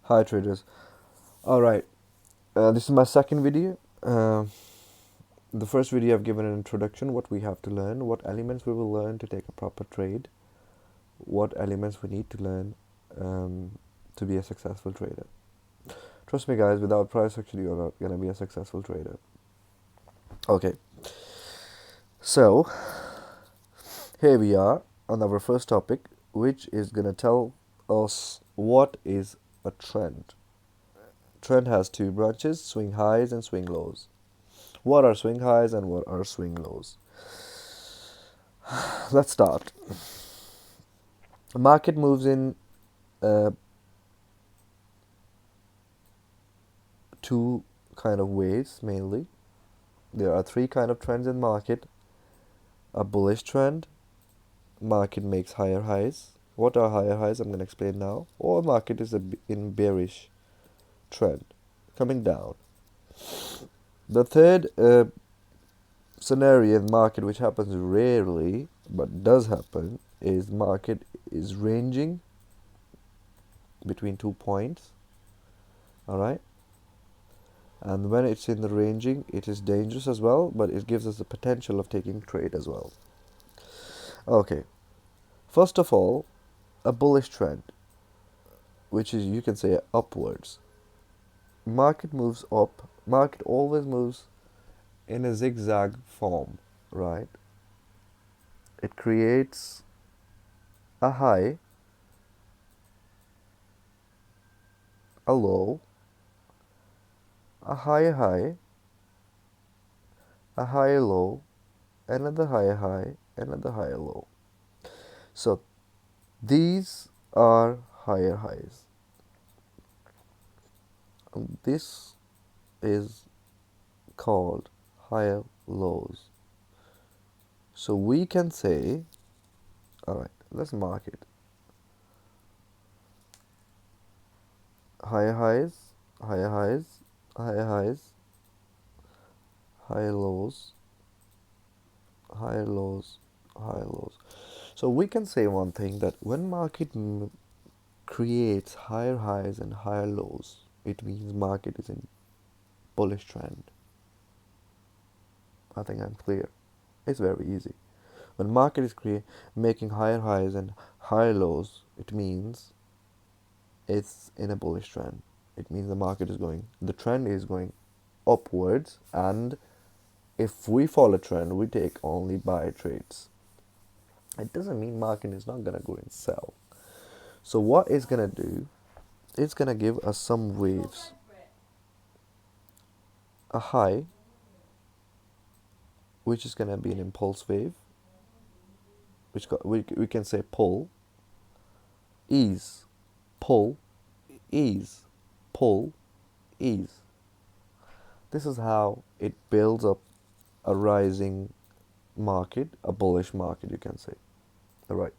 Hi traders. Alright, this is my second video. The first video I've given an introduction, what we have to learn, what elements we will learn to take a proper trade, what elements we need to learn to be a successful trader. Trust me guys, without price action you're not going to be a successful trader. Okay, so here we are on our first topic, which is going to tell us what is a trend. Trend has two branches, swing highs and swing lows. What are swing highs and what are swing lows? Let's start. The market moves in two kind of ways mainly. There are three kind of trends in market. A bullish trend, market makes higher highs. What are higher highs? I'm going to explain now. Or market is in bearish trend, coming down. The third scenario in market, which happens rarely but does happen, is market is ranging between 2 points. All right, and when it's in the ranging, it is dangerous as well, but it gives us the potential of taking trade as well. Okay, first of all, a bullish trend, which is, you can say, upwards. Market moves up. Market always moves in a zigzag form, right? It creates a high, a low, a higher high, a higher low, another higher high, another higher low. So these are higher highs. And this is called higher lows. So we can say, alright, let's mark it. Higher highs, higher highs, higher highs, higher lows, higher lows, higher lows. So we can say one thing, that when market creates higher highs and higher lows, it means market is in bullish trend. I think I'm clear. It's very easy. When market is making higher highs and higher lows, it means it's in a bullish trend. It means the trend is going upwards, and if we follow trend, we take only buy trades. It doesn't mean market is not gonna go and sell. So what it's gonna do, it's gonna give us some waves. A high, which is gonna be an impulse wave, which we can say pull, ease, pull, ease, pull, ease. This is how it builds up a rising market, a bullish market, you can say. All right.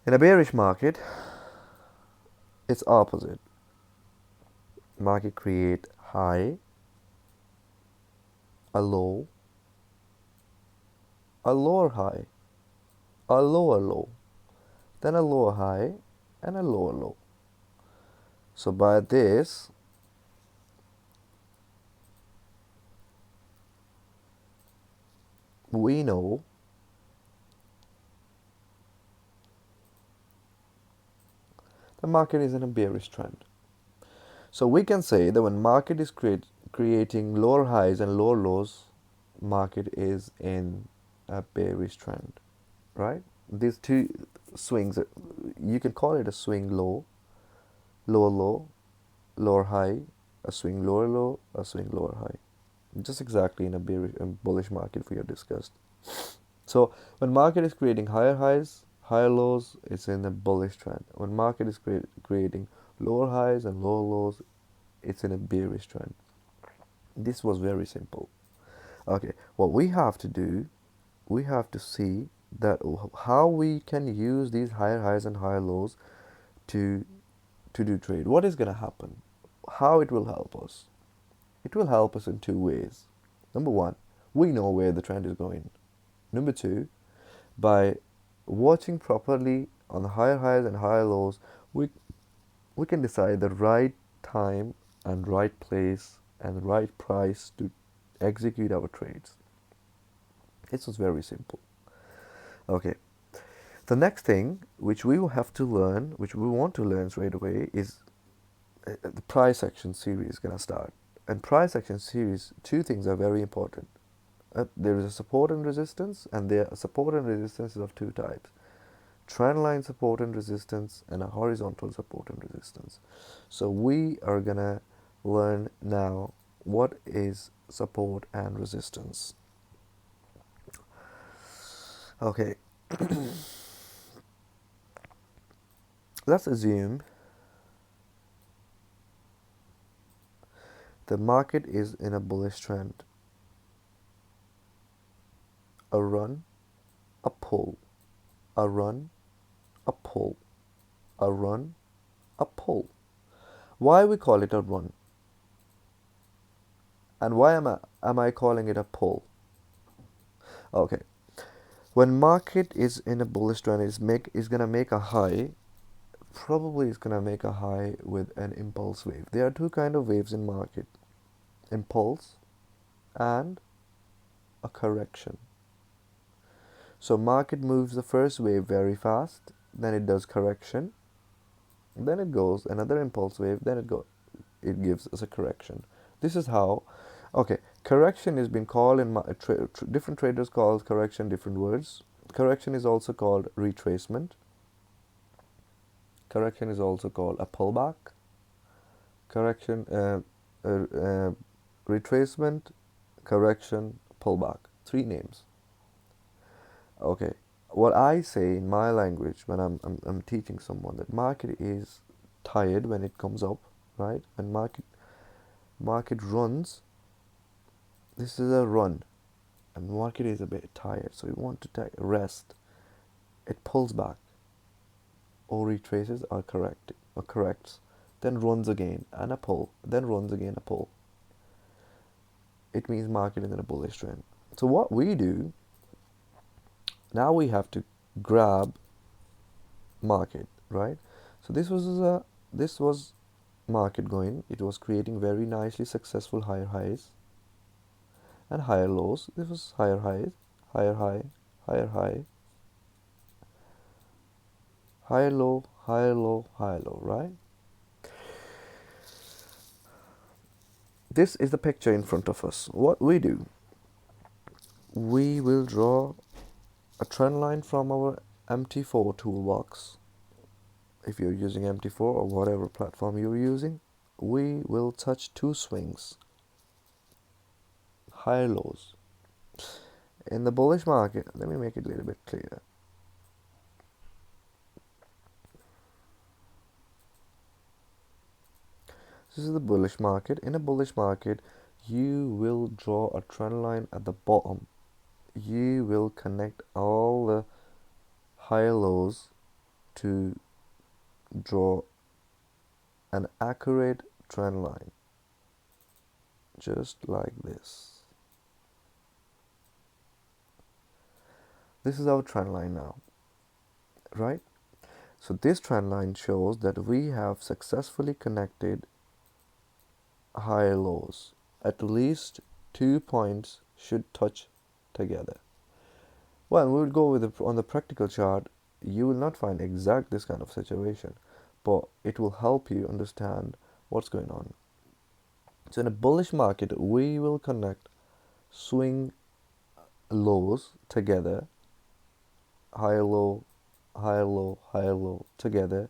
In a bearish market, it's opposite. Market create high, a low, a lower high, a lower low, then a lower high, and a lower low. So by this, we know the market is in a bearish trend. So we can say that when market is creating lower highs and lower lows, market is in a bearish trend, right? These two swings, you can call it a swing low, lower low, lower high, a swing lower low, a swing lower high. Just exactly in a bearish and bullish market we have discussed. So when market is creating higher highs, higher lows, it's in a bullish trend. When market is creating lower highs and lower lows, it's in a bearish trend. This was very simple. Okay, what we have to do, we have to see that how we can use these higher highs and higher lows to do trade. What is going to happen? How it will help us? It will help us in two ways. Number one, we know where the trend is going. Number two, by watching properly on the higher highs and higher lows, we we can decide the right time and right place and right price to execute our trades. This was very simple. Okay. The next thing which we will have to learn, which we want to learn straight away, is the price action series gonna start. And price action series, two things are very important. There is a support and resistance, and there support and resistance is of two types: trend line support and resistance and a horizontal support and resistance. So we are gonna learn now what is support and resistance. Okay. Let's assume the market is in a bullish trend. A run, a pull, a run, a pull, a run, a pull. Why we call it a run? And why am I calling it a pull? Okay. When market is in a bullish trend, is gonna make a high. Probably is gonna make a high with an impulse wave. There are two kind of waves in market: impulse and a correction. So market moves the first wave very fast, then it does correction, then it goes another impulse wave, then it gives us a correction. This is how. Okay, correction is been called in different traders call correction different words. Correction is also called retracement. Correction is also called a pullback. Correction, retracement, correction, pullback. Three names. Okay, what I say in my language when I'm teaching someone, that market is tired when it comes up, right? When market runs, this is a run, and market is a bit tired, so you want to take a rest. It pulls back, or retraces, or corrects, then runs again and a pull, then runs again a pull. It means market is in a bullish trend. So what we do now, we have to grab market, right? So this was market going. It was creating very nicely successful higher highs and higher lows. This was higher highs, higher high, higher high, higher low, higher low, higher low, right? This is the picture in front of us. What we do, we will draw a trend line from our MT4 toolbox. If you're using MT4 or whatever platform you're using, we will touch two swings, higher lows. In the bullish market, let me make it a little bit clearer. This is the bullish market. In a bullish market, you will draw a trend line at the bottom. You will connect all the higher lows to draw an accurate trend line, just like this. This is our trend line now, right? So this trend line shows that we have successfully connected higher lows. At least 2 points should touch together. Well, we would go with on the practical chart. You will not find exact this kind of situation, but it will help you understand what's going on. So in a bullish market, we will connect swing lows together, higher low, higher low, higher low together,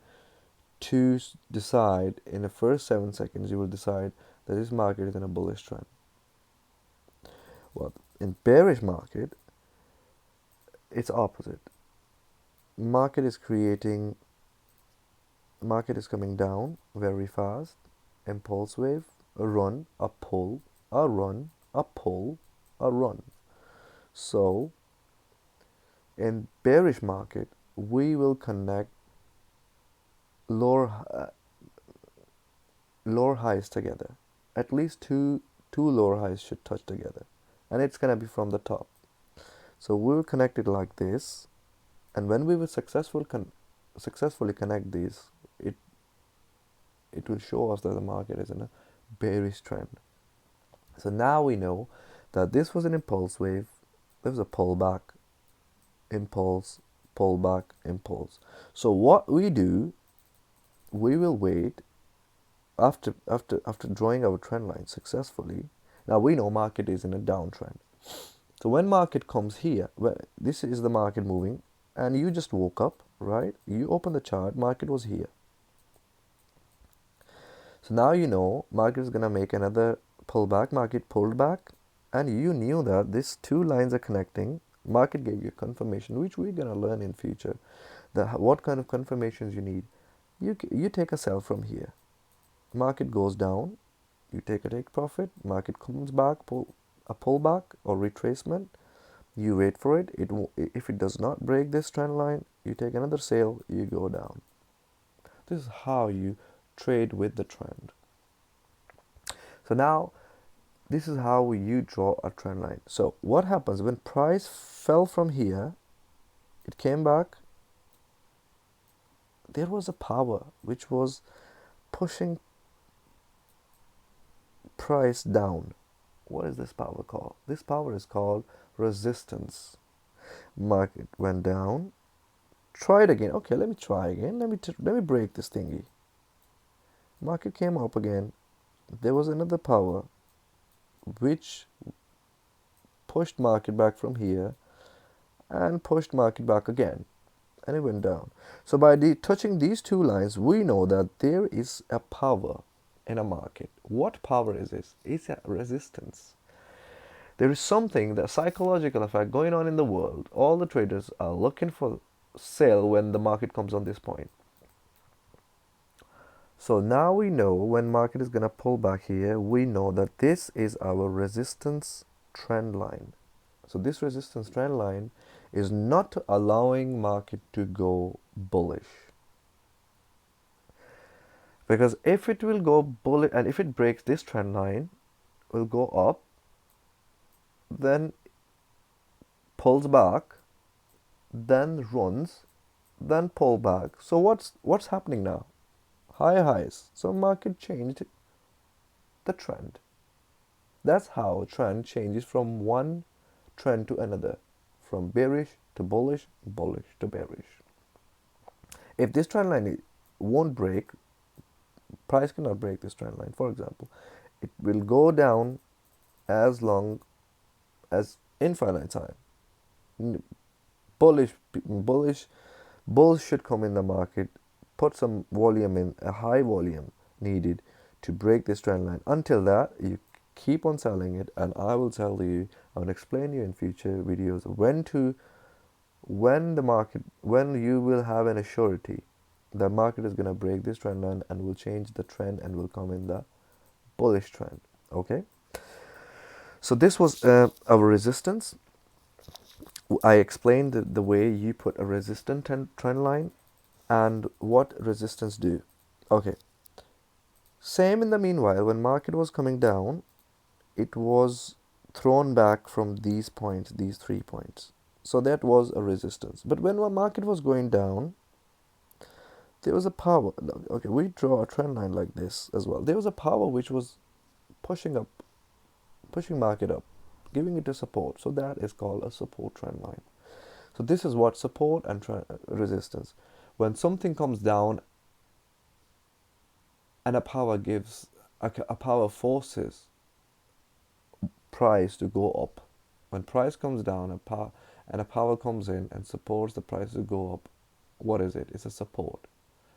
to decide in the first 7 seconds. You will decide that this market is in a bullish trend. Well, in bearish market, it's opposite. Market is coming down very fast, impulse wave, a run, a pull, a run, a pull, a run. So in bearish market, we will connect lower highs together. At least two lower highs should touch together, and it's gonna be from the top. So we'll connect it like this, and when we will successfully connect these, it will show us that the market is in a bearish trend. So now we know that this was an impulse wave. There was a pullback, impulse, pullback, impulse. So what we do, we will wait after drawing our trend line successfully. Now we know market is in a downtrend. So when market comes here, this is the market moving, and you just woke up, right? You open the chart, market was here. So now you know market is gonna make another pullback, market pulled back, and you knew that these two lines are connecting. Market gave you confirmation, which we're gonna learn in future, that what kind of confirmations you need. You take a sell from here. Market goes down, you take a take profit. Market comes back, a pullback or retracement. You wait for it. If it does not break this trend line, you take another sale. You go down. This is how you trade with the trend. So now, this is how you draw a trend line. So what happens when price fell from here? It came back. There was a power which was pushing price down. What is this power called? This power is called resistance. Market went down. Try it again. Okay, let me try again. Let me break this thingy. Market came up again. There was another power which pushed market back from here and pushed market back again, and it went down. So by touching these two lines, we know that there is a power in a market. What power is this? It's a resistance. There is something, the psychological effect going on in the world. All the traders are looking for sell when the market comes on this point. So now we know when market is going to pull back here, we know that this is our resistance trend line. So this resistance trend line is not allowing market to go bullish. Because if it will go bullish, and if it breaks this trend line, will go up, then pulls back, then runs, then pull back. So what's happening now? Higher highs. So market changed the trend. That's how trend changes from one trend to another, from bearish to bullish, bullish to bearish. If this trend line won't break, price cannot break this trend line. For example, it will go down as long as infinite time. Bulls should come in the market, put some volume in, a high volume needed to break this trend line. Until that, you keep on selling it, and I will tell you, I will explain you in future videos when you will have an assurity the market is going to break this trend line and will change the trend and will come in the bullish trend. Okay, so this was our resistance. I explained the way you put a resistant trend line and what resistance do. Okay, same in the meanwhile, when market was coming down, it was thrown back from these points, these 3 points. So that was a resistance. But when the market was going down, there was a power. Okay, we draw a trend line like this as well. There was a power which was pushing market up, giving it a support. So that is called a support trend line. So this is what support and resistance. When something comes down and a power forces price to go up. When price comes down, a power comes in and supports the price to go up. What is it? It's a support.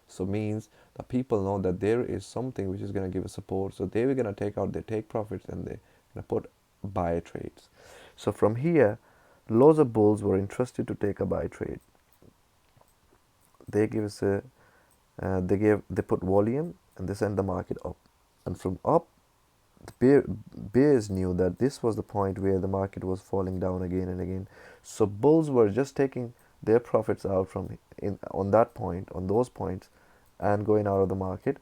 So means that people know that there is something which is going to give a support. So they were going to take out their take profits and they're going to put buy trades. So from here, loads of bulls were interested to take a buy trade. They give us they put volume and they send the market up. And from up, the bears knew that this was the point where the market was falling down again and again. So bulls were just taking their profits out on those points, and going out of the market.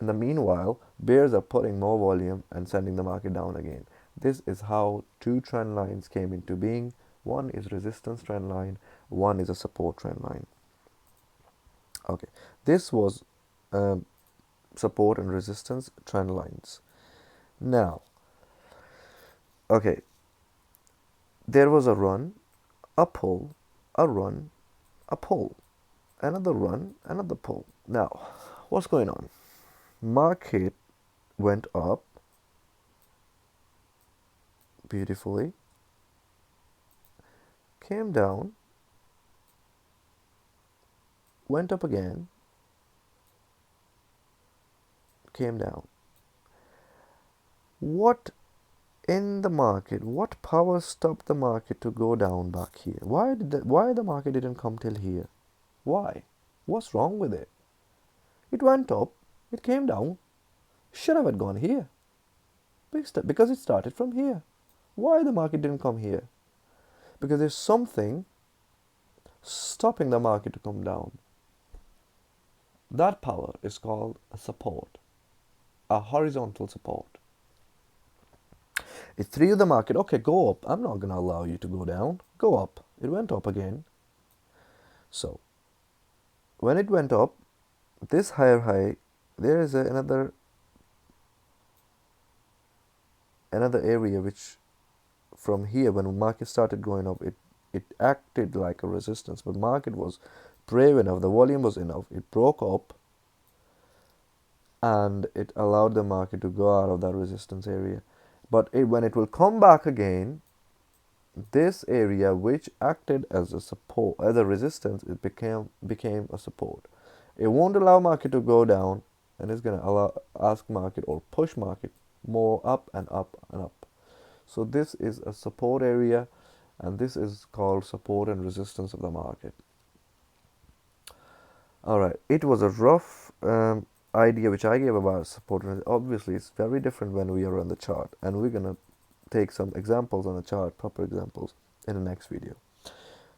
In the meanwhile, bears are putting more volume and sending the market down again. This is how two trend lines came into being. One is resistance trend line, one is a support trend line. Okay, this was support and resistance trend lines. Now, okay, there was a run, a pull, a run, a pull, another run, another pull. Now, what's going on? Market went up beautifully, came down, went up again, came down. What in the market, what power stopped the market to go down back here? Why the market didn't come till here? Why? What's wrong with it? It went up, it came down. Should have gone here. Because it started from here. Why the market didn't come here? Because there's something stopping the market to come down. That power is called a support, a horizontal support. It threw the market, okay, go up. I'm not going to allow you to go down. Go up. It went up again. So, when it went up, this higher high, there is another area which from here, when the market started going up, it acted like a resistance, but market was brave enough, the volume was enough, it broke up and it allowed the market to go out of that resistance area. But when it will come back again, this area which acted as a support, as a resistance, it became a support. It won't allow market to go down, and it's going to ask market or push market more up and up and up. So this is a support area, and this is called support and resistance of the market. All right, it was a rough idea which I gave about support. Obviously, it's very different when we are on the chart, and we're gonna take some examples on the chart, proper examples, in the next video.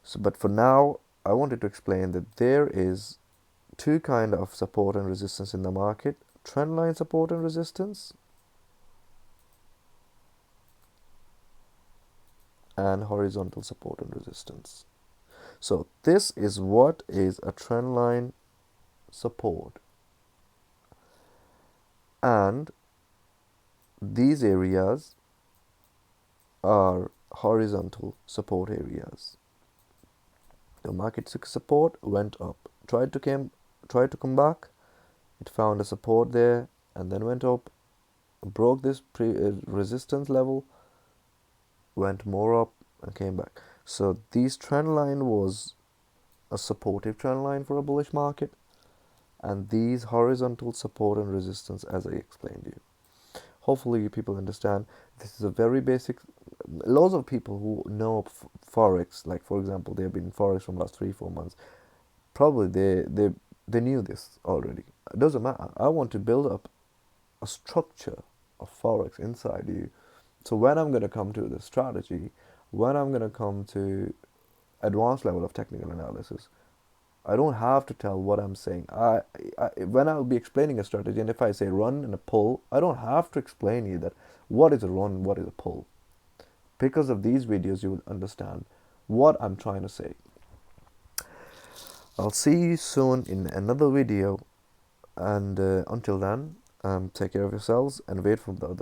So, but for now, I wanted to explain that there is two kind of support and resistance in the market: trendline support and resistance, and horizontal support and resistance. So this is what is a trendline support, and these areas are horizontal support areas. The market took support, went up, tried to come back, it found a support there and then went up, broke this resistance level, went more up and came back. So this trend line was a supportive trend line for a bullish market, and these horizontal support and resistance, as I explained to you. Hopefully you people understand. This is a very basic. Lots of people who know forex, like for example, they have been in forex from last 3-4 months, probably they knew this already. It doesn't matter. I want to build up a structure of forex inside you. So when I'm going to come to the strategy, when I'm going to come to advanced level of technical analysis, I don't have to tell what I'm saying. When I'll be explaining a strategy, and if I say run and a pull, I don't have to explain you that what is a run and what is a pull. Because of these videos, you will understand what I'm trying to say. I'll see you soon in another video, and until then, take care of yourselves and wait for the other